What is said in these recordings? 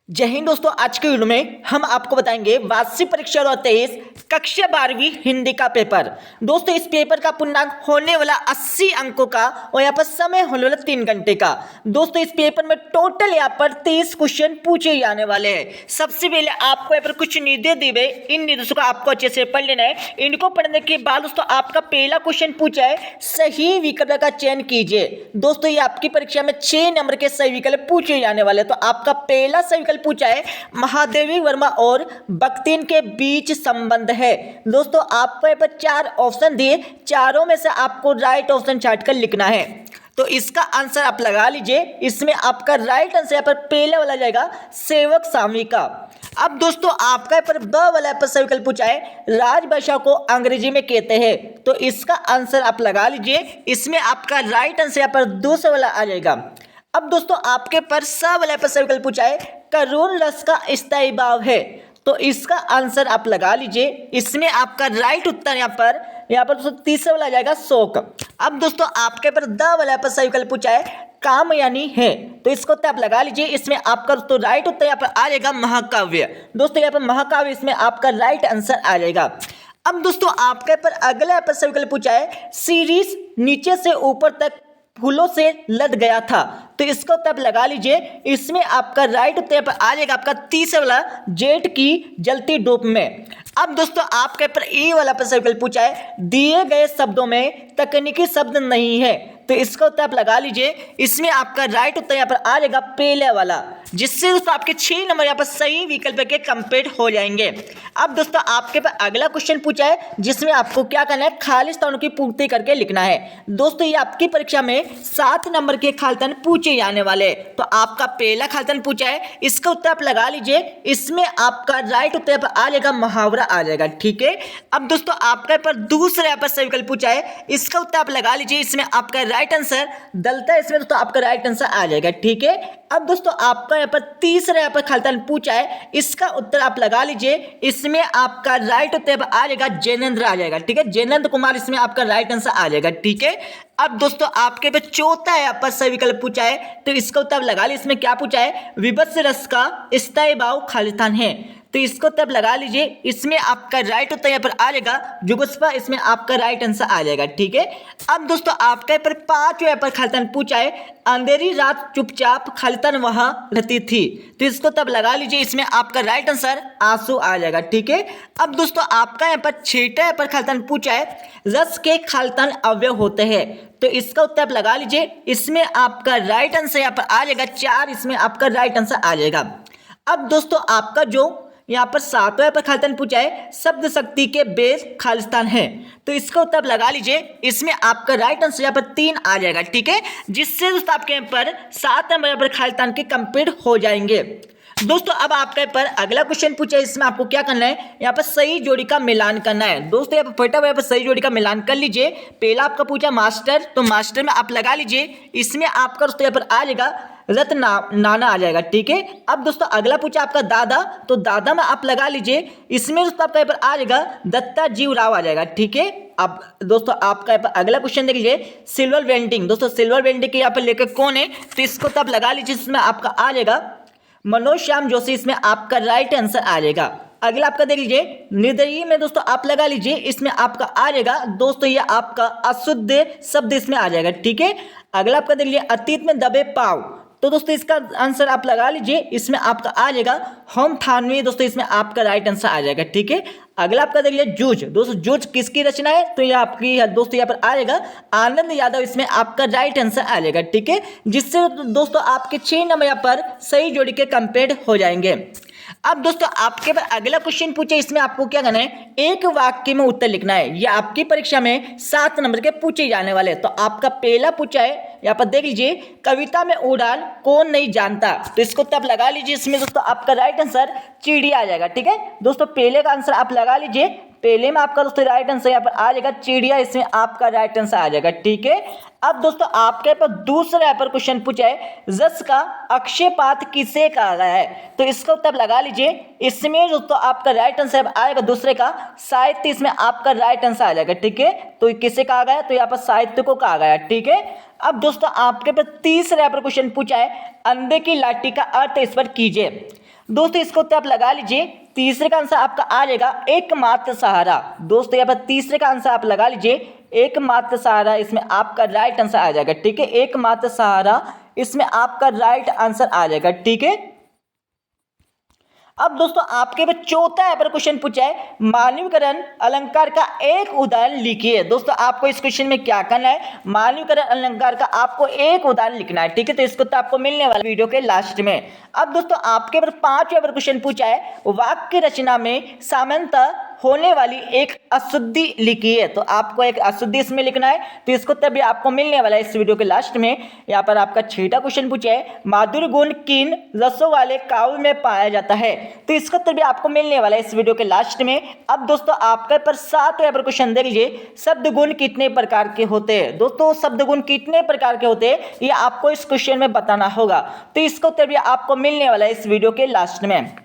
जय हिंद दोस्तों। आज के वीडियो में हम आपको बताएंगे वार्षिक परीक्षा 2023 कक्षा 12वीं हिंदी का पेपर। दोस्तों इस पेपर का पूर्णांक होने वाला 80 अंकों का और यहाँ पर समय होने वाला 3 घंटे का। दोस्तों इस पेपर में टोटल यहाँ पर 30 क्वेश्चन पूछे जाने वाले हैं। सबसे पहले आपको यहाँ पर कुछ निर्देश दिए गए, इन निर्देशों को आपको अच्छे से पढ़ लेना है। इनको पढ़ने के बाद दोस्तों आपका पहला क्वेश्चन पूछा है, सही विकल्प का चयन कीजिए। दोस्तों ये आपकी परीक्षा में 6 नंबर के सही विकल्प पूछे जाने वाले। तो आपका पहला सही विकल्प पूछा है, महादेवी वर्मा और बख्तिन के बीच संबंध है। दोस्तों आपको यहाँ पर 4 ऑप्शन दिए, चारों में से आपको राइट ऑप्शन छांट कर लिखना है। तो इसका आंसर आप लगा लीजिए। इसमें आपका राइट आंसर यहाँ पर पहले वाला जाएगा, सेवक स्वामी का। अब दोस्तों आपका यहाँ पर ब वाला यहाँ पर सही विकल्प पूछा है, राजभाषा को अंग्रेजी में कहते हैं। तो इसका आंसर आप लगा लीजिए। इसमें आपका राइट आंसर यहाँ पर दूसरा वाला आ जाएगा। अब दोस्तों आपके पर स वाला यहाँ पर सही विकल्प पूछा है, करुण रस का स्थायी भाव है। तो इसका आंसर आप लगा लीजिए। इसमें आपका राइट उत्तर यहाँ पर दोस्तों तीसरा वाला आ जाएगा, शोक। अब दोस्तों आपके पर द वाला यहाँ पर सही विकल्प पूछा है, काम यानी है। तो इसको उत्तर आप लगा लीजिए। इसमें आपका दोस्तों राइट उत्तर यहाँ पर आ जाएगा, महाकाव्य। दोस्तों यहाँ पर महाकाव्य, इसमें आपका राइट आंसर आ जाएगा। अब दोस्तों आपके पर अगला यहाँ पर सही विकल्प पूछा है, सीरीज नीचे से ऊपर तक फूलों से लद गया था। तो इसको उत्तर लगा लीजिए। इसमें आपका राइट उत्तर पर आ जाएगा आपका तीसरा वाला, जेठ की जलती धूप में। अब दोस्तों आपके पर ए वाला पर सही विकल्प पूछा है, दिए गए शब्दों में तकनीकी शब्द नहीं है। तो इसका उत्तर आप लगा लीजिए। इसमें आपका राइट उत्तर यहाँ पर आ जाएगा पहले वाला, जिससे दोस्तों आपके 6 नंबर यहाँ पर सही विकल्प के कंप्लीट हो जाएंगे। अब दोस्तों आपके पास अगला क्वेश्चन पूछा है, जिसमें आपको क्या करना है, खाली स्थानों की पूर्ति करके लिखना है। दोस्तों ये आपकी परीक्षा में 7 नंबर के खालिस्तान पूछे जाने वाले। तो आपका पहला खालिस्तान पूछा है, इसका उत्तर आप लगा लीजिए। इसमें आपका राइट उत्तर पर आ जाएगा, मुहावरा आ जाएगा। ठीक है। अब दोस्तों आपका पर दूसरा यहाँ पर सही विकल्प पूछा है, इसका उत्तर आप लगा लीजिए। इसमें आपका राइट आंसर दलता, इसमें दोस्तों आपका राइट आंसर आ जाएगा। ठीक है। अब दोस्तों आपका यहाँ पर तीसरा यहाँ पर खालिस्तान पूछा है, इसका उत्तर आप लगा लीजिए। इसमें आपका राइट उत्तर आ जाएगा, जैनेंद्र आ जाएगा। ठीक है, जैनेंद्र कुमार, इसमें आपका राइट आंसर आ जाएगा। ठीक है। अब दोस्तों आपके पे चौथा यहाँ पर सही विकल्प पूछा है, तो इसका उत्तर लगा लीजिए। इसमें क्या पूछा है, विभत्स रस का स्थायी भाव खालिस्तान है। तो इसको तब लगा लीजिए। इसमें आपका राइट उत्तर यहाँ पर आ जाएगा, जुगुस्पा, इसमें आपका राइट आंसर आ जाएगा। ठीक है। अब दोस्तों आपके पर 5 यहाँ पर खालिस्तान पूछा है, अंधेरी रात चुपचाप खालिस्तान वहां रहती थी। तो इसको तब लगा लीजिए। इसमें आपका राइट आंसर आंसू आ जाएगा। ठीक है। अब दोस्तों आपका यहाँ पर 6ठा यहाँ पर खालिस्तान पूछा है, रस के खालिस्तान अवयव होते हैं। तो इसका उत्तर आप लगा लीजिए। इसमें आपका राइट आंसर यहाँ पर आ जाएगा 4, इसमें आपका राइट आंसर आ जाएगा। अब दोस्तों आपका जो यहाँ पर 7वां पर खालिस्तान पूछा है, शब्द शक्ति के बेस खालिस्तान है। तो इसका उत्तर लगा लीजिए। इसमें आपका राइट आंसर यहाँ पर 3 आ जाएगा। ठीक है, जिससे दोस्तों आपके यहाँ पर 7 नंबर यहाँ पर खालिस्तान के कंप्लीट हो जाएंगे। दोस्तों अब आपके पर अगला क्वेश्चन पूछा है, इसमें आपको क्या करना है, यहाँ पर सही जोड़ी का मिलान करना है। दोस्तों यहाँ पर फटाफट यहाँ पर सही जोड़ी का मिलान कर लीजिए। पहला आपका पूछा मास्टर, तो मास्टर में आप लगा लीजिए। इसमें आपका दोस्तों यहाँ पर आ जाएगा नाना आ जाएगा। ठीक है। अब दोस्तों अगला पूछा आपका दादा, तो दादा में आप लगा लीजिए। इसमें दोस्तों आपका यहाँ पर आ जाएगा दत्ता जीव राव आ जाएगा। ठीक है। अब दोस्तों आपका यहाँ पर अगला क्वेश्चन देख लीजिए, सिल्वर पेंटिंग। दोस्तों सिल्वर पेंटिंग के यहाँ पर लेकर कौन है, तो इसको तब लगा लीजिए। इसमें आपका आ जाएगा मनोज श्याम जोशी, इसमें आपका राइट आंसर आ जाएगा। अगला आपका देख लीजिए, निर्दयी में दोस्तों आप लगा लीजिए। इसमें आपका आ जाएगा दोस्तों ये आपका अशुद्ध शब्द इसमें आ जाएगा। ठीक है। अगला आपका देख लीजिए, अतीत में दबे पाव। तो दोस्तों इसका आंसर आप लगा लीजिए। इसमें आपका आ जाएगा हम थानवी, दोस्तों इसमें आपका राइट आंसर आ जाएगा। ठीक है। अगला आपका देख लीजिए, जूझ। दोस्तों जूझ किसकी रचना है, तो ये आपकी दोस्तों यहाँ पर आ जाएगा आनंद यादव, इसमें आपका राइट आंसर आ जाएगा। ठीक है, जिससे दोस्तों आपके 6 नंबर यहाँ पर सही जोड़ी के कंप्लीट हो जाएंगे। अब दोस्तों आपके पर अगला क्वेश्चन पूछे, इसमें आपको क्या करना है, एक वाक्य में उत्तर लिखना है। यह आपकी परीक्षा में 7 नंबर के पूछे जाने वाले। तो आपका पहला पूछा है, यहाँ पर देख लीजिए, कविता में उड़ान कौन नहीं जानता। तो इसको तब लगा लीजिए। इसमें दोस्तों आपका राइट आंसर चिड़िया आ जाएगा। ठीक है। दोस्तों पहले का आंसर आप लगा लीजिए। पहले में आपका दोस्तों राइट आंसर यहाँ पर आ जाएगा चिड़िया, इसमें आपका राइट आंसर आ जाएगा। ठीक है। अब दोस्तों आपके पर दूसरा यहाँ पर क्वेश्चन पूछा है, रस का अक्षयपात किसे कहा गया है। तो इसका उत्तर लगा लीजिए। इसमें दोस्तों आपका राइट आंसर आएगा दूसरे का साहित्य, इसमें आपका राइट आंसर आ जाएगा। ठीक है। तो किसे कहा गया, तो यहाँ पर साहित्य को कहा गया। ठीक है। अब दोस्तों आपके पर तीसरा यहाँ पर क्वेश्चन पूछा है, अंधे की लाठी का अर्थ इस पर कीजिए। दोस्तों इसको उत्तर आप लगा लीजिए। तीसरे का आंसर आपका आ जाएगा एकमात्र सहारा। दोस्तों यहाँ पर तीसरे का आंसर आप लगा लीजिए एकमात्र सहारा, इसमें आपका राइट आंसर आ जाएगा। ठीक है, एकमात्र सहारा इसमें आपका राइट आंसर आ जाएगा। ठीक है, अब दोस्तों आपके पास चौथा यहाँ पर क्वेश्चन पूछा है, मानवीकरण अलंकार का एक उदाहरण लिखिए। दोस्तों आपको इस क्वेश्चन में क्या करना है, मानवीकरण अलंकार का आपको एक उदाहरण लिखना है। ठीक है, तो इसको तो आपको मिलने वाला वीडियो के लास्ट में। अब दोस्तों आपके पास पांचवा पर क्वेश्चन पूछा है, वाक्य रचना में सामान्यतः होने वाली एक अशुद्धि लिखिए। तो आपको एक अशुद्धि इसमें लिखना है, तो इसको तभी आपको मिलने वाला है इस वीडियो के लास्ट में। यहाँ पर आपका छठा क्वेश्चन पूछा है, माधुर्य गुण किन रसों वाले काव्य में पाया जाता है। तो इसको तभी आपको मिलने वाला है इस वीडियो के लास्ट में। अब दोस्तों आपके पर सातवें पर क्वेश्चन देख लीजिए, शब्द गुण कितने प्रकार के होते हैं। दोस्तों शब्द गुण कितने प्रकार के होते हैं ये आपको इस क्वेश्चन में बताना होगा, तो इसको तभी आपको मिलने वाला है इस वीडियो के लास्ट में।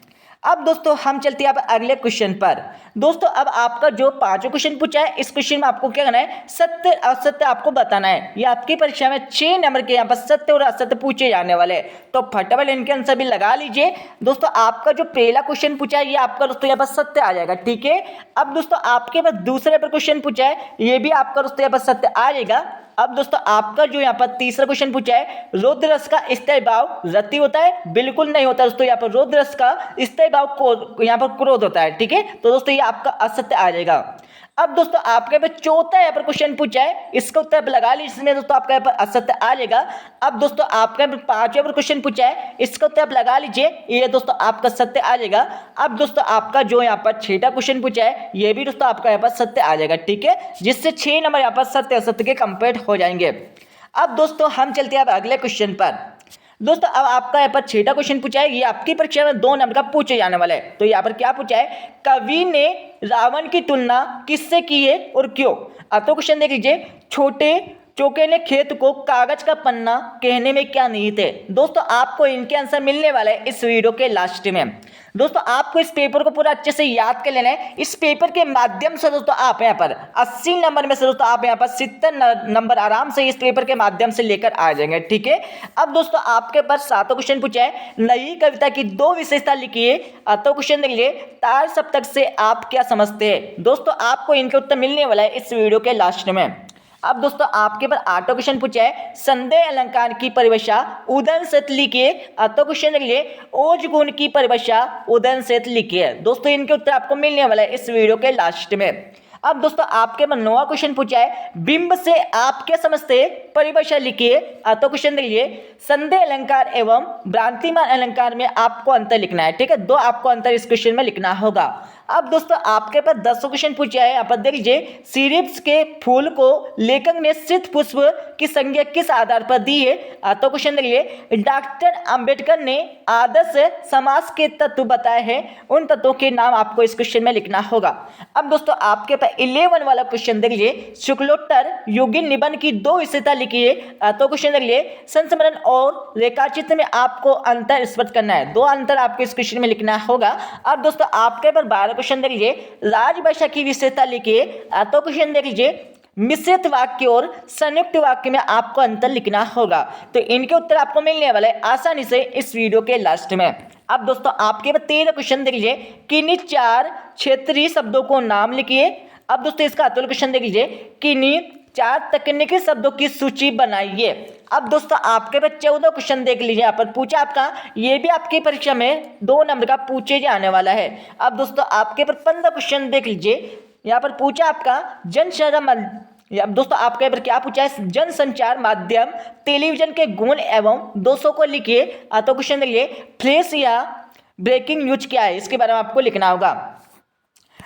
अब दोस्तों हम चलते हैं अब अगले क्वेश्चन पर। दोस्तों अब आपका जो पांचों क्वेश्चन पूछा है, इस क्वेश्चन में आपको क्या करना है, सत्य असत्य आपको बताना है। ये आपकी परीक्षा में 6 नंबर के यहाँ पर सत्य और असत्य पूछे जाने वाले हैं, तो फटाफट इनके आंसर भी लगा लीजिए। दोस्तों आपका जो पहला क्वेश्चन पूछा है ये आपका दोस्तों यहाँ पर सत्य आ जाएगा। ठीक है, अब दोस्तों आपके पास दूसरे पर क्वेश्चन पूछा है, ये भी आपका दोस्तों यहाँ पर सत्य आ जाएगा। अब दोस्तों आपका जो यहाँ पर तीसरा क्वेश्चन पूछा है, रौद्र रस का स्थायी भाव रति होता है, बिल्कुल नहीं होता दोस्तों। यहाँ पर रौद्र रस का स्थायी भाव को यहाँ पर क्रोध होता है। ठीक है, तो दोस्तों ये आपका असत्य आ जाएगा। अब दोस्तों आपके पे चौथा यहाँ पर क्वेश्चन पूछा है, इसका उत्तर लगा लीजिए, इसमें दोस्तों आपका यहाँ पर असत्य आ जाएगा। अब दोस्तों आपके पांचवें पर क्वेश्चन पूछा है, इसका उत्तर आप लगा लीजिए, ये दोस्तों आपका सत्य आ जाएगा। अब दोस्तों आपका जो यहाँ पर छठा क्वेश्चन पूछा है, ये भी दोस्तों आपका यहाँ पर सत्य आ जाएगा। ठीक है, जिससे 6 नंबर यहाँ पर सत्य असत्य के कंप्लीट हो जाएंगे। अब दोस्तों हम चलते हैं अब अगले क्वेश्चन पर। दोस्तों अब आपका यहाँ पर छठा क्वेश्चन पूछा है, ये आपकी परीक्षा में 2 नंबर का पूछे जाने वाला है। तो यहाँ पर क्या पूछा है, कवि ने रावण की तुलना किससे की है और क्यों। अब तो क्वेश्चन देख लीजिए, छोटे चौकेले खेत को कागज का पन्ना कहने में क्या निहित है। दोस्तों आपको इनके आंसर मिलने वाला है इस वीडियो के लास्ट में। दोस्तों आपको इस पेपर को पूरा अच्छे से याद कर लेना है। इस पेपर के माध्यम से दोस्तों आप यहाँ पर 80 नंबर में से दोस्तों आप यहाँ पर 70 नंबर आराम से इस पेपर के माध्यम से लेकर आ जाएंगे। ठीक है, अब दोस्तों आपके पास 7वां क्वेश्चन पूछा है, नई कविता की 2 विशेषता लिखिए। तो क्वेश्चन देख लीजिए, तार सप्तक से आप क्या समझते हैं। दोस्तों आपको इनके उत्तर मिलने वाला है इस वीडियो के लास्ट में। अब दोस्तों आपके पर 8वां क्वेश्चन पूछा है, संदेह अलंकार की परिभाषा उदाहरण सहित लिखिए। तो क्वेश्चन देख लीजिए, ओज गुण की परिभाषा उदाहरण सहित लिखिए। दोस्तों इनके उत्तर आपको मिलने वाला है इस वीडियो के लास्ट में। अब दोस्तों आपके पर 9वां क्वेश्चन पूछा है, बिंब से आप क्या समझते हैं, परिभाषा लिखिए। तो क्वेश्चन देखिए, संदेह अलंकार एवं भ्रांतिमान अलंकार में आपको अंतर लिखना है। ठीक है, 2 आपको अंतर इस क्वेश्चन में लिखना होगा। अब दोस्तों आपके पास 10वां क्वेश्चन पूछा है, यहाँ पर देख लीजिए, सीरिप्स के फूल को लेखक ने सिद्ध पुष्प की संज्ञा किस आधार पर दी है। तो क्वेश्चन देखिए, डॉक्टर अंबेडकर ने आदर्श समाज के तत्व बताए हैं, उन तत्वों के नाम आपको इस क्वेश्चन में लिखना होगा। अब दोस्तों आपके पास 11 वाला क्वेश्चन देख लीजिए, शुक्लोत्तर युगीन निबंध की 2 विशेषता लिखिए। तो क्वेश्चन देख लीजिए, संस्मरण और रेखाचित्र में आपको अंतर स्पष्ट करना है। 2 अंतर आपको इस क्वेश्चन में लिखना होगा। अब दोस्तों आपके पर 12 क्वेश्चन देख लीजिए, राजभाषा की विशेषता लिखिए। तो क्वेश्चन देख लीजिए, मिश्रित वाक्य और संयुक्त वाक्य में आपको अंतर लिखना होगा। तो इनके उत्तर आपको मिलने वाले आसानी से इस वीडियो के लास्ट में। अब दोस्तों आपके 13 क्वेश्चन देख लीजिए, किन्हीं 4 क्षेत्रीय शब्दों को नाम लिखिए। अब दोस्तों इसका अतुल क्वेश्चन देख लीजिए, किन्हीं 4 तकनीकी शब्दों की सूची बनाइए। अब दोस्तों आपके पास 14 क्वेश्चन देख लीजिए, यहाँ पर पूछा आपका, ये भी आपकी परीक्षा में 2 नंबर का पूछे जाने वाला है। अब दोस्तों आपके पर 15 क्वेश्चन देख लीजिए, यहाँ पर पूछा आपका अब दोस्तों आपके पर क्या पूछा है, जनसंचार माध्यम टेलीविजन के गुण एवं दोषों को लिखिए। तो क्वेश्चन देखिए, फ्लैश या ब्रेकिंग न्यूज क्या है, इसके बारे में आपको लिखना होगा।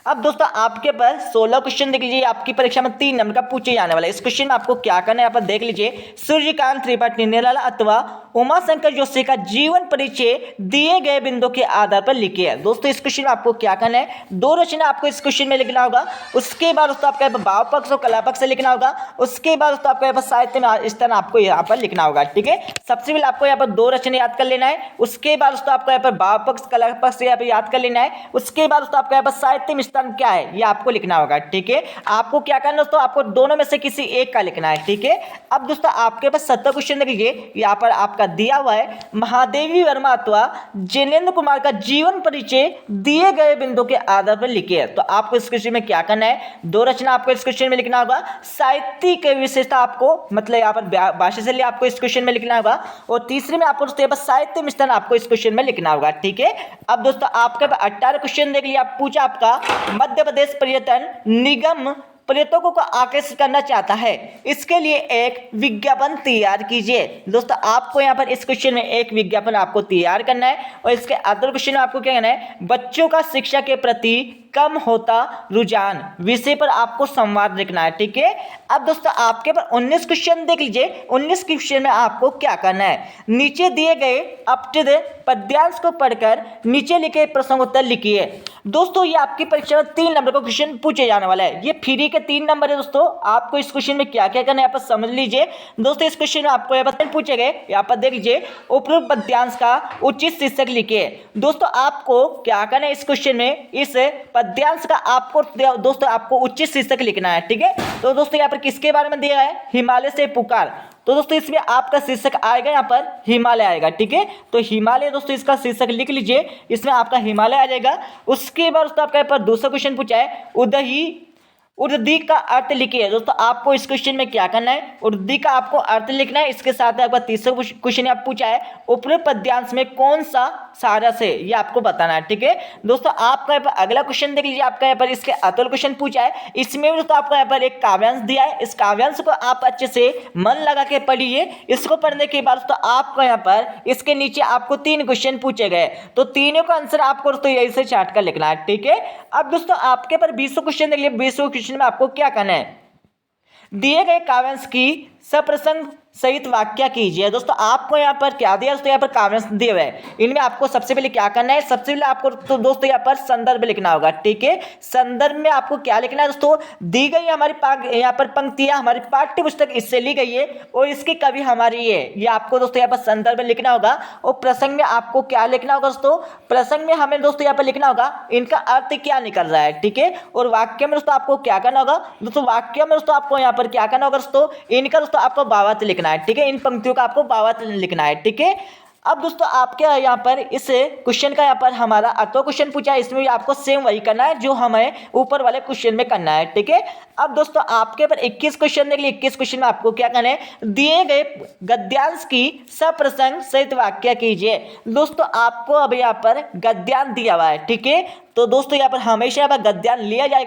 अब दोस्तों आपके पास 16 क्वेश्चन देख लीजिए, आपकी परीक्षा में 3 नंबर का पूछे जाने वाला है। इस क्वेश्चन में आपको क्या करना है, यहाँ पर देख लीजिए, सूर्यकांत त्रिपाठी निराला अथवा उमाशंकर जोशी का जीवन परिचय दिए गए बिंदु के आधार पर लिखिए। दोस्तों इस क्वेश्चन में आपको क्या करना है, 2 रचना आपको इस क्वेश्चन में लिखना होगा। उसके बाद दोस्तों आपका भाव पक्ष और कला पक्ष से लिखना होगा। उसके बाद दोस्तों आपको यहाँ पर साहित्य में स्थान आपको यहाँ पर लिखना होगा। ठीक है, सबसे पहले आपको यहाँ पर 2 रचना याद कर लेना है। उसके बाद दोस्तों आपको यहाँ पर भाव पक्ष कला पक्ष यहाँ पर याद कर लेना है। उसके बाद दोस्तों आपको यहाँ पर साहित्य में मिश्रण क्या है ये आपको लिखना होगा। ठीक है, आपको क्या करना है दोस्तों, आपको दोनों में से किसी एक का लिखना है। ठीक है, अब दोस्तों आपके पास 70 क्वेश्चन देख लीजिए, यहाँ पर आपका दिया हुआ है महादेवी वर्मा अथवा जिनेंद्र कुमार का जीवन परिचय दिए गए बिंदु के आधार पर लिखिए। तो आपको इस क्वेश्चन में क्या करना है, दो रचना आपको इस क्वेश्चन में लिखना होगा, साहित्यिक विशेषता आपको मतलब यहाँ पर भाषा शैली आपको इस क्वेश्चन में लिखना होगा, और तीसरे में आपको दोस्तों साहित्य मिश्रण आपको इस क्वेश्चन में लिखना होगा। ठीक है, अब दोस्तों आपके 18 क्वेश्चन देख लिया, पूछा आपका मध्य प्रदेश पर्यटन निगम पर्यटकों को आकर्षित करना चाहता है, इसके लिए एक विज्ञापन तैयार कीजिए। दोस्तों आपको यहाँ पर इस क्वेश्चन में एक विज्ञापन आपको तैयार करना है, और इसके अदर क्वेश्चन में आपको क्या करना है, बच्चों का शिक्षा के प्रति कम होता रुझान विषय पर आपको संवाद लिखना है। ठीक है, अब दोस्तों आपके पर 19 क्वेश्चन देख लीजिए, 19 क्वेश्चन में आपको क्या करना है, नीचे दिए गए अपठित पद्यांश को पढ़कर नीचे लिखे प्रश्न उत्तर लिखिए। दोस्तों ये आपकी परीक्षा में 3 नंबर का क्वेश्चन पूछे जाने वाला है, ये फ्री के 3 नंबर है। दोस्तों आपको इस क्वेश्चन में क्या क्या करना है यहाँ पर समझ लीजिए। दोस्तों इस क्वेश्चन में आपको यहाँ पर पूछे गए, यहाँ पर देख लीजिए, उपरोक्त पद्यांश का उचित शीर्षक लिखिए। दोस्तों आपको क्या करना है, इस क्वेश्चन में इस पद्यांश का आपको दोस्तों आपको उचित शीर्षक लिखना है। ठीक है, तो दोस्तों यहाँ पर किसके बारे में दिया है, हिमालय से पुकार, तो दोस्तों इसमें आपका शीर्षक आएगा यहाँ पर हिमालय आएगा। ठीक है, तो हिमालय दोस्तों इसका शीर्षक लिख लीजिए, इसमें आपका हिमालय आ जाएगा। उसके बाद दोस्तों आपका यहाँ पर दूसरा क्वेश्चन पूछा है, उर्दी का अर्थ लिखिए। दोस्तों आपको इस क्वेश्चन में क्या करना है, उर्दी का आपको अर्थ लिखना है। इसके साथ आपका तीसरा क्वेश्चन आप पूछा है, उपरोक्त पद्यांश में कौन सा सारस है, ये आपको बताना है। ठीक है, दोस्तों आपका यहाँ पर अगला क्वेश्चन देख लीजिए, आपका यहाँ पर इसके अतुल क्वेश्चन पूछा है, इसमें भी दोस्तों आपको यहाँ पर एक काव्यांश दिया है, इस काव्यांश को आप अच्छे से मन लगा के पढ़िए। इसको पढ़ने के बाद दोस्तों आपको यहाँ पर इसके नीचे आपको 3 क्वेश्चन पूछे गए, तो तीनों का आंसर आपको दोस्तों यही से चार्ट कर लिखना है। ठीक है, अब दोस्तों आपके पर 20 क्वेश्चन देख लीजिए, 20 क्वेश्चन में आपको क्या करना है, दिए गए काव्यांश की सप्रसंग सहित वाक्य कीजिए। दोस्तों आपको यहाँ पर क्या दिया, दोस्तों यहाँ पर काव्यांश दिए हुए हैं, इनमें आपको सबसे पहले क्या करना है, सबसे पहले आपको तो दोस्तों यहाँ पर संदर्भ लिखना होगा। ठीक है, संदर्भ में आपको क्या लिखना है, दोस्तों दी गई हमारी यहाँ पर पंक्तियां हमारी पाठ्य पुस्तक इससे ली गई है और इसकी कवि हमारी है, ये आपको दोस्तों यहाँ पर संदर्भ में लिखना होगा। और प्रसंग में आपको क्या लिखना होगा, दोस्तों प्रसंग में हमें दोस्तों यहाँ पर लिखना होगा इनका अर्थ क्या निकल रहा है। ठीक है, और वाक्य में दोस्तों आपको क्या करना होगा, दोस्तों वाक्य में दोस्तों आपको यहाँ पर क्या करना होगा, दोस्तों इनका दोस्तों आपको भावार्थ लिखना है। ठीक है, इन पंक्तियों का आपको भावार्थ लिखना है। ठीक है, अब दोस्तों आपके यहाँ पर इस क्वेश्चन का यहाँ पर हमारा अतो क्वेश्चन पूछा है, इसमें भी आपको सेम वही करना है जो हमें ऊपर वाले क्वेश्चन में करना है। ठीक है, अब दोस्तों आपके पर 21 क्वेश्चन देख लिए, 21 क्वेश्चन में आपको क्या करना है, दिए गए गद्यांश की सप्रसंग सहित वाक्य कीजिए। दोस्तों आपको अब यहाँ पर गद्यांश दिया हुआ है। ठीक है, तो दोस्तों यहाँ पर हमेशा यहाँ पर गद्यांश लिया जाता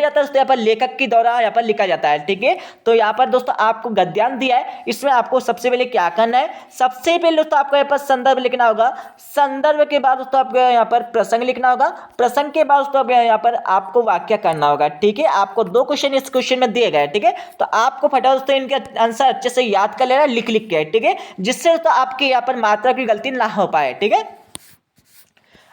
है, दोस्तों यहाँ पर लेखक की द्वारा यहाँ पर लिखा जाता है। ठीक है, तो यहाँ पर दोस्तों आपको गद्यांश दिया है, इसमें आपको सबसे पहले क्या करना है, सबसे पहले दोस्तों आपको यहाँ पर संदर्भ लिखना होगा, संदर्भ के बाद दोस्तों आपको यहाँ पर प्रसंग लिखना होगा, प्रसंग के बाद दोस्तों यहाँ पर आपको वाक्य करना होगा। ठीक है, आपको 2 क्वेश्चन इस क्वेश्चन में दिए गए। ठीक है, तो आपको फटाफट दोस्तों इनके आंसर अच्छे से याद कर लेना लिख के। ठीक है, जिससे दोस्तों आपके यहाँ पर मात्रा की गलती ना हो पाए। ठीक है,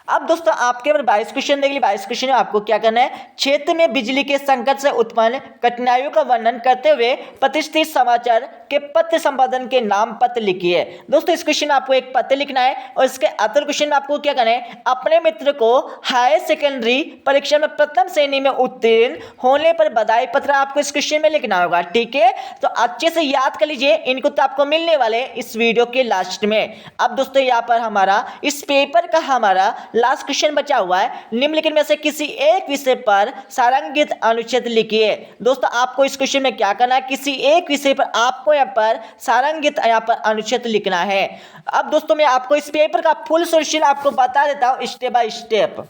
अब दोस्तों आपके पर 22 क्वेश्चन देख लीजिए, 22 क्वेश्चन में आपको क्या करना है, क्षेत्र में बिजली के संकट से उत्पन्न कठिनाइयों का वर्णन करते हुए प्रतिष्ठित समाचार के पत्र संपादन के नाम पत्र लिखिए। दोस्तों इस क्वेश्चन में आपको एक पत्र लिखना है, और इसके अतर क्वेश्चन में आपको क्या करना है, अपने मित्र को हायर सेकेंडरी परीक्षा में प्रथम श्रेणी में उत्तीर्ण होने पर बधाई पत्र आपको इस क्वेश्चन में लिखना होगा। ठीक है, तो अच्छे से याद कर लीजिए, इनको तो आपको मिलने वाले इस वीडियो के लास्ट में। अब दोस्तों यहाँ पर हमारा इस पेपर का हमारा लास्ट क्वेश्चन बचा हुआ है, निम्नलिखित में से किसी एक विषय पर सारंगित अनुच्छेद लिखिए। दोस्तों आपको इस क्वेश्चन में क्या करना है, किसी एक विषय पर आपको यहाँ पर सारंगित यहाँ पर अनुच्छेद लिखना है। अब दोस्तों मैं आपको इस पेपर का फुल सॉल्यूशन आपको बता देता हूँ स्टेप बाय स्टेप।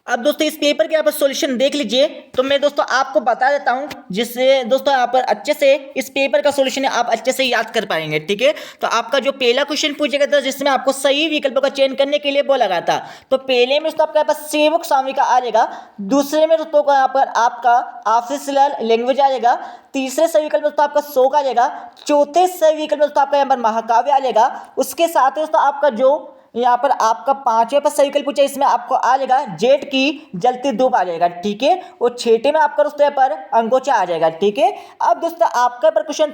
अब दोस्तों इस पेपर के यहाँ पर सॉल्यूशन देख लीजिए, तो मैं दोस्तों आपको बता देता हूँ, जिससे दोस्तों यहाँ पर अच्छे से इस पेपर का सॉल्यूशन आप अच्छे से याद कर पाएंगे। ठीक है, तो आपका जो पहला क्वेश्चन पूछा गया था, जिसमें आपको सही विकल्पों का चयन करने के लिए बोला गया था, तो पहले में दोस्तों आपका यहाँ पर सेवक स्वामी का आ जाएगा, दूसरे में दोस्तों को यहाँ पर आपका ऑफिशियल लैंग्वेज आ जाएगा, तीसरे सही विकल्प दोस्तों आपका शोक आ जाएगा, चौथे सही विकल्प दोस्तों आपका यहाँ पर महाकाव्य आ जाएगा। उसके साथ दोस्तों आपका जो यहाँ पर आपका 5वें पर सही विकल्प पूछा, इसमें आपको आ जाएगा जेठ की जलती धूप आ जाएगा, ठीक है। और 6ठे में आपका दोस्तों यहाँ पर अंगोछा आ जाएगा, ठीक है। अब दोस्तों आपका पर क्वेश्चन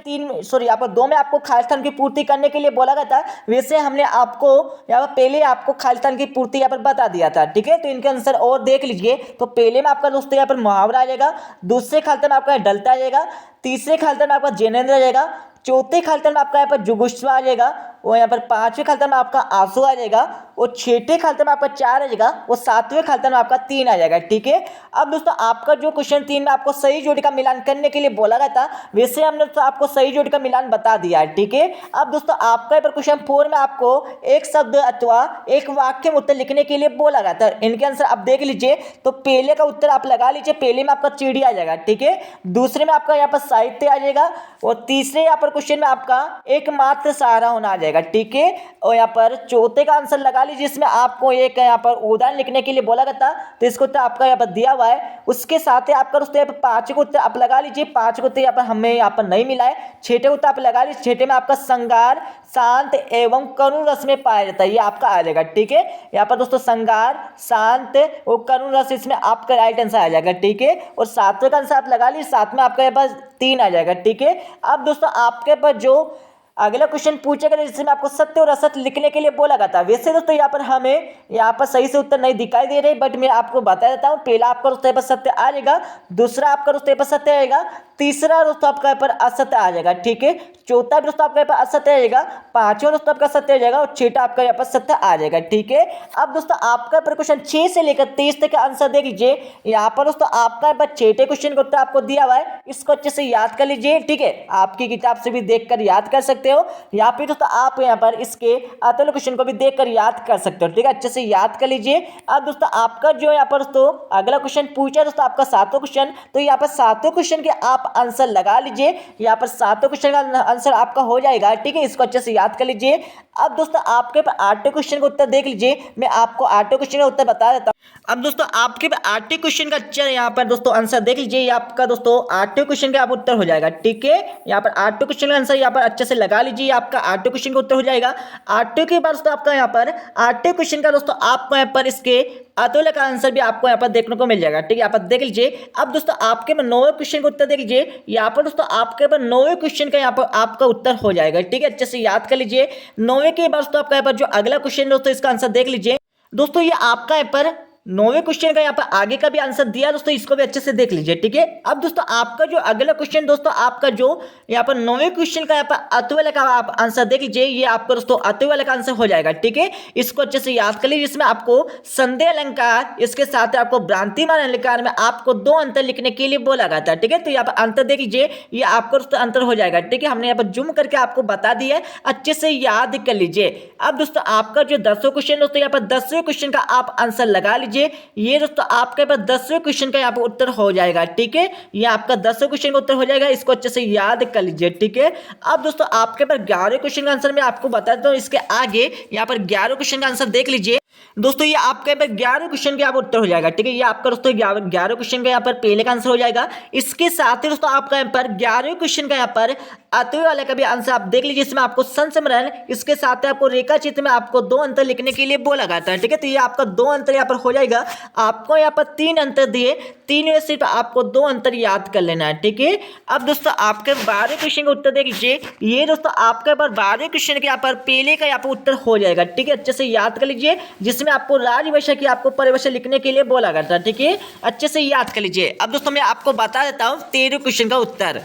2 में आपको खालिस्तान की पूर्ति करने के लिए बोला गया था। वैसे हमने आपको यहाँ पर पहले आपको खालिस्तान की पूर्ति यहाँ पर बता दिया था, ठीक है। तो इनके आंसर और देख लीजिए। तो पहले में आपका दोस्तों यहाँ पर मुहावरा आ जाएगा, दूसरे खालिस्तान में आपका ढलता आ जाएगा, तीसरे खालिस्तान में आपका जैनेंद्र आ जाएगा, चौथे खालिस्तान में आपका यहाँ पर जुगुस्वा आ जाएगा, और यहाँ पर 5वें खालिस्तान में आपका आंसू आ जाएगा, और 6ठे खालिस्तान में आपका 4 आ जाएगा, और 7वें खालिस्तान में आपका 3 आ जाएगा, ठीक है। अब दोस्तों आपका जो क्वेश्चन 3 में आपको सही जोड़ी का मिलान करने के लिए बोला गया था, वैसे हमने तो आपको सही जोड़ी का मिलान बता दिया है, ठीक है। अब दोस्तों आपका क्वेश्चन 4 में आपको एक शब्द अथवा एक वाक्य में उत्तर लिखने के लिए बोला गया था। इनके आंसर आप देख लीजिए। तो पहले का उत्तर आप लगा लीजिए, पहले में आपका चिड़ी आ जाएगा, ठीक है। दूसरे में आपका यहाँ पर साहित्य आ जाएगा, और तीसरे यहाँ पर क्वेश्चन में आपका एकमात्र सहारा होना आ जाएगा, ठीक है। और यहाँ पर चौथे का आंसर लगा लीजिए, इसमें आपको एक यहाँ पर उदाहरण लिखने के लिए बोला गया था, तो इसको उत्तर आपका यहाँ पर दिया हुआ है। उसके साथ ही आपका दोस्तों यहाँ पर 5 को उत्तर आप लगा लीजिए, 5 को उत्तर यहाँ पर हमें यहाँ पर नहीं मिला है। 6ठे उत्तर आप लगा लीजिए, 6ठे में आपका श्रृंगार शांत एवं करुण रस में पाया जाता है, ये आपका आ जाएगा, ठीक है। यहाँ पर दोस्तों श्रृंगार शांत और करुण रस, इसमें आपका राइट आंसर आ जाएगा, ठीक है। और 7वें का आंसर आप लगा लीजिए, 7 में आपका यहाँ पर 3 आ जाएगा, ठीक है। अब दोस्तों आपके पास जो अगला क्वेश्चन पूछेगा जिसमें आपको सत्य और असत्य लिखने के लिए बोला गया था। वैसे दोस्तों यहाँ पर हमें यहाँ पर सही से उत्तर नहीं दिखाई दे रहे, बट मैं आपको बता देता हूँ। पहला आपका दोस्तों यहाँ पर सत्य आ जाएगा, दूसरा आपका दोस्तों यहाँ पर सत्य आएगा, तीसरा दोस्तों आपका यहाँ पर असत्य आ जाएगा, ठीक है। चौथा दोस्तों आपका यहाँ पर असत्य आएगा, 5वां दोस्तों आपका सत्य आ जाएगा, और 6ठा आपका यहाँ पर सत्य आ जाएगा, ठीक है। अब दोस्तों आपका पर क्वेश्चन 6 से लेकर 23 तक का आंसर देख लीजिए। यहाँ पर दोस्तों आपका यहाँ पर 6ठे क्वेश्चन का उत्तर आपको दिया हुआ है, इसको अच्छे से याद कर लीजिए, ठीक है। आपकी किताब से भी देखकर याद कर सकते हो, यहाँ पे दोस्तों आप यहाँ पर इसके अतुल क्वेश्चन को भी देखकर याद कर सकते हो, ठीक है। अच्छे से याद कर लीजिए। अब दोस्तों आपका जो यहाँ पर दोस्तों अगला क्वेश्चन पूछा है दोस्तों आपका 7वां क्वेश्चन, तो यहाँ पर 7वें क्वेश्चन के आप आंसर लगा लीजिए। यहाँ पर 7वें क्वेश्चन का आंसर आपका हो जाएगा, ठीक है। इसको अच्छे से याद कर लीजिए। अब दोस्तों आपके पर 8वें क्वेश्चन का उत्तर देख लीजिए, मैं आपको 8वें क्वेश्चन का उत्तर बता देता हूँ। अब दोस्तों आपके पर 8वें क्वेश्चन का अच्छा यहाँ पर दोस्तों आंसर देख लीजिए। ये आपका दोस्तों 8वें क्वेश्चन का आप उत्तर हो जाएगा, ठीक है। यहाँ पर 8वें क्वेश्चन का आंसर यहाँ पर अच्छे से लगा लीजिए, आपका 8वें क्वेश्चन का उत्तर हो जाएगा। 8वें के बाद दोस्तों आपका यहाँ पर 8वें क्वेश्चन का दोस्तों आपको यहाँ पर इसके अतुल्य का आंसर भी आपको यहाँ पर देखने को मिल जाएगा, ठीक है। यहाँ पर देख लीजिए। अब दोस्तों आपके पर 9वें क्वेश्चन का उत्तर देख लीजिए। यहाँ पर दोस्तों आपके पर 9वें क्वेश्चन का यहाँ पर आपका उत्तर हो जाएगा, ठीक है। अच्छे से याद कर लीजिए। 9वें के बाद दोस्तों आपका यहाँ पर जो अगला क्वेश्चन दोस्तों इसका आंसर देख लीजिए। दोस्तों ये आपका यहाँ पर 9वें क्वेश्चन का यहाँ पर आगे का भी आंसर दिया दोस्तों, इसको भी अच्छे से देख लीजिए, ठीक है। अब दोस्तों आपका जो अगला क्वेश्चन दोस्तों आपका जो यहाँ पर 9वें क्वेश्चन का यहाँ पर अतुल्य का आप आंसर देख लीजिए। ये आपका दोस्तों अतुल्य का आंसर हो जाएगा, ठीक है। इसको अच्छे से याद कर लीजिए। इसमें आपको संदेह अलंकार, इसके साथ आपको भ्रांतिमान अलंकार में आपको 2 अंतर लिखने के लिए बोला गया था, ठीक है। तो यहाँ पर अंतर देख लीजिए, ये आपको दोस्तों अंतर हो जाएगा, ठीक है। हमने यहाँ पर जूम करके आपको बता दिया है, अच्छे से याद कर लीजिए। अब दोस्तों आपका जो 10वां क्वेश्चन दोस्तों यहाँ पर 10वें क्वेश्चन का आप आंसर लगा लीजिए। ये दोस्तों आपके पास 10वें क्वेश्चन का यहाँ पर उत्तर हो जाएगा, ठीक है। ये आपका 10वें क्वेश्चन का उत्तर हो जाएगा, इसको अच्छे से याद कर लीजिए, ठीक है। अब दोस्तों आपके पास 11वें क्वेश्चन का आंसर मैं आपको बता देता हूँ। इसके आगे यहाँ पर 11वें क्वेश्चन का आंसर देख लीजिए। दोस्तों ये आपके पे 11वें क्वेश्चन का उत्तर हो जाएगा, ठीक है। ये आपका दोस्तों 11वें क्वेश्चन का यहाँ पर पहले का आंसर हो जाएगा। इसके साथ ही दोस्तों आपका यहाँ पर 11वें क्वेश्चन का यहाँ पर अतुल्य वाले का भी आंसर आप देख लीजिए। इसमें आपको संस्मरण, इसके साथ ही आपको रेखा चित्र में आपको 2 अंतर लिखने के लिए बोला गया था, ठीक है। तो ये आपका 2 अंतर यहाँ पर हो जाएगा। आपको यहाँ पर 3 अंतर दिए, 3 में सिर्फ आपको 2 अंतर याद कर लेना है, ठीक है। अब दोस्तों आपके 12वें क्वेश्चन का उत्तर देख लीजिए। ये दोस्तों आपके पर 12वें क्वेश्चन के यहाँ पर पहले का यहाँ पर उत्तर हो जाएगा, ठीक है। अच्छे से याद कर लीजिए, जिसमें आपको राजभाषा की आपको परिभाषा लिखने के लिए बोला गया था, ठीक है। अच्छे से याद कर लीजिए। अब दोस्तों मैं आपको बता देता हूँ 13वें क्वेश्चन का उत्तर।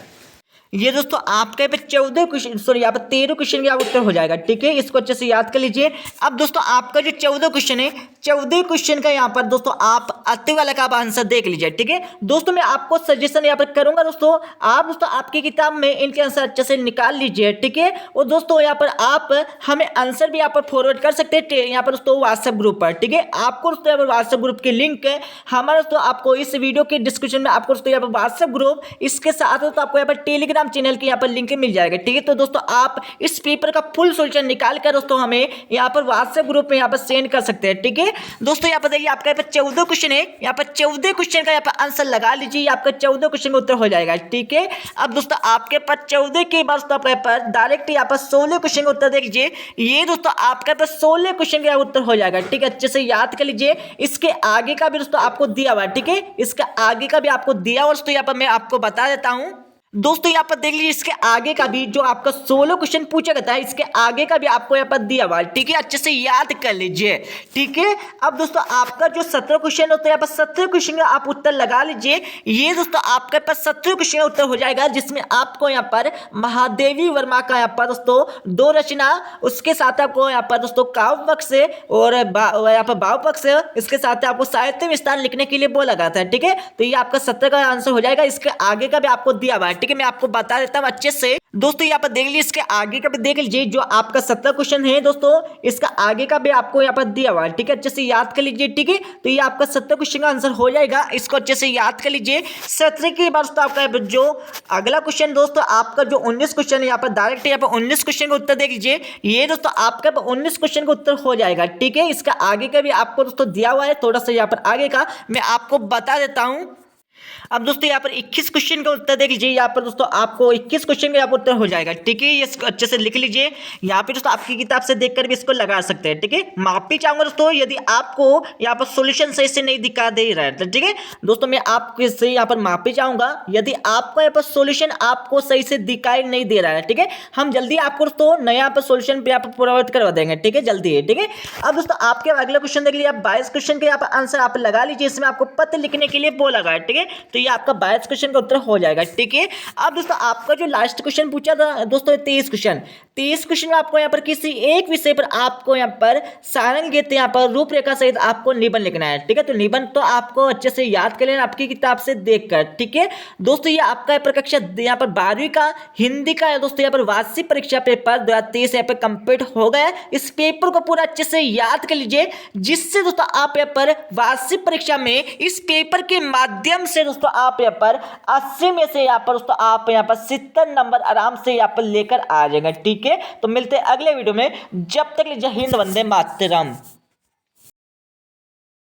ये दोस्तों आपके पे 14 क्वेश्चन, सॉरी यहाँ पर 13 क्वेश्चन का उत्तर हो जाएगा, ठीक है। इसको अच्छे से याद कर लीजिए। अब दोस्तों आपका जो 14 क्वेश्चन है, 14 क्वेश्चन का यहाँ पर दोस्तों आप अतुल्य वाला का आंसर देख लीजिए, ठीक है। दोस्तों मैं आपको सजेशन यहाँ पर करूंगा दोस्तों, आप दोस्तों आपकी किताब में इनके आंसर अच्छे से निकाल लीजिए, ठीक है। और दोस्तों यहाँ पर आप हमें आंसर भी यहाँ पर फॉरवर्ड कर सकते हैं यहाँ पर दोस्तों व्हाट्सएप ग्रुप पर, ठीक है। आपको दोस्तों यहाँ पर व्हाट्सएप ग्रुप की लिंक है हमारे दोस्तों, आपको इस वीडियो के डिस्क्रिप्शन में आपको दोस्तों यहाँ पर व्हाट्सएप ग्रुप, इसके साथ दोस्तों आपको यहाँ पर टेलीग्राम चैनल के यहाँ पर लिंक मिल जाएगा, ठीक है। तो दोस्तों आप इस पेपर का फुल सोल्यूशन निकाल कर दोस्तों हमें यहाँ पर व्हाट्सएप ग्रुप में यहाँ पर सेंड कर सकते हैं, ठीक है। है दोस्तों। यहाँ पर देखिए आपका यहाँ पर 14 क्वेश्चन है, यहाँ पर 14 क्वेश्चन का यहाँ पर आंसर लगा लीजिए, आपका 14 क्वेश्चन का उत्तर हो जाएगा। ठीक है, अब दोस्तों आपके पास 14 के बाद दोस्तों आपके पास डायरेक्ट यहाँ पर 16 क्वेश्चन का उत्तर देख लीजिए। ये दोस्तों आपके पास 16 क्वेश्चन का उत्तर हो जाएगा। ठीक है, अच्छे से याद कर लीजिए। इसके आगे का भी दोस्तों आपको दिया हुआ है। ठीक है, इसका आगे का भी आपको दिया हुआ दोस्तों यहाँ पर मैं आपको बता देता हूँ। दोस्तों यहाँ पर देख लीजिए, इसके आगे का भी जो आपका 16 क्वेश्चन पूछा गया था, इसके आगे का भी आपको यहाँ पर दिया हुआ है। ठीक है, अच्छे से याद कर लीजिए। ठीक है, अब दोस्तों आपका जो 17 क्वेश्चन होता है, यहाँ पर 17 क्वेश्चन का आप उत्तर लगा लीजिए। ये दोस्तों आपके पास 17 क्वेश्चन का उत्तर हो जाएगा, जिसमें आपको यहाँ पर महादेवी वर्मा का यहाँ पर दोस्तों 2 रचना, उसके साथ आपको यहाँ पर दोस्तों काव्य पक्ष और यहाँ पर भाव पक्ष, इसके साथ आपको साहित्य विस्तार लिखने के लिए बोला गया था। ठीक है, तो ये आपका 17 का आंसर हो जाएगा। इसके आगे का भी आपको दिया हुआ है। ठीक है, मैं आपको बता देता हूं अच्छे से। दोस्तों यहाँ पर देख लीजिए, इसके आगे का भी देख लीजिए, जो आपका 17 क्वेश्चन है दोस्तों, इसका आगे का भी आपको यहाँ पर दिया हुआ है। ठीक है, अच्छे से याद कर लीजिए। ठीक है, तो ये आपका 17 क्वेश्चन का आंसर हो जाएगा, इसको अच्छे से याद कर लीजिए। 17 के बाद दोस्तों आपका जो अगला क्वेश्चन दोस्तों आपका जो 19 क्वेश्चन है, यहाँ पर डायरेक्ट यहाँ पर 19 क्वेश्चन का उत्तर देख लीजिए। ये दोस्तों आपका 19 क्वेश्चन का उत्तर हो जाएगा। ठीक है, इसका आगे का भी आपको दोस्तों दिया हुआ है, थोड़ा सा यहाँ पर आगे का मैं आपको बता देता हूँ। अब दोस्तों यहाँ पर 21 क्वेश्चन का उत्तर देख लीजिए। यहाँ पर दोस्तों आपको 21 क्वेश्चन का यहाँ पर उत्तर हो जाएगा। ठीक है, ये अच्छे से लिख लीजिए। यहाँ पे दोस्तों आपकी किताब से देखकर भी इसको लगा सकते हैं। ठीक है, माफी चाहूंगा दोस्तों यदि आपको यहाँ पर सॉल्यूशन सही से नहीं दिखा दे रहा है। ठीक है दोस्तों, मैं आपके से यहाँ पर माफी चाहूंगा यदि आपको यहाँ पर सॉल्यूशन आपको सही से दिखाई नहीं दे रहा है। ठीक है, हम जल्दी आपको दोस्तों नया पर सॉल्यूशन पे यहाँ पर प्रोवाइड करवा देंगे। ठीक है, जल्दी है। ठीक है, अब दोस्तों आपके अगला क्वेश्चन देख लीजिए। आप 22 क्वेश्चन के यहाँ पर आंसर आप लगा लीजिए, इसमें आपको पत्र लिखने के लिए बोला गया है। ठीक है, तो ये आपका 22 क्वेश्चन का उत्तर हो जाएगा। ठीक है, अब दोस्तों आपका जो लास्ट क्वेश्चन पूछा था दोस्तों 23 क्वेश्चन में आपको यहाँ पर किसी एक विषय पर आपको यहाँ पर सारंग गीत यहाँ पर रूपरेखा सहित आपको निबंध लिखना है। ठीक है, तो निबंध तो आपको अच्छे से याद कर लेना आपकी किताब से देखकर। ठीक है दोस्तों, ये आपका कक्षा यहाँ पर 12वीं का हिंदी का है दोस्तों। यहाँ पर वार्षिक परीक्षा पेपर 2023 यहाँ पर कंप्लीट हो गया। इस पेपर को पूरा अच्छे से याद कर लीजिए, जिससे दोस्तों आप यहाँ पर वार्षिक परीक्षा में इस पेपर के माध्यम से दोस्तों आप यहाँ पर 80 में से यहाँ पर दोस्तों आप यहाँ पर 70 नंबर आराम से यहाँ पर लेकर आ जाएंगे। ठीक है, तो मिलते हैं अगले वीडियो में। जब तक जय हिंद, वंदे मातरम।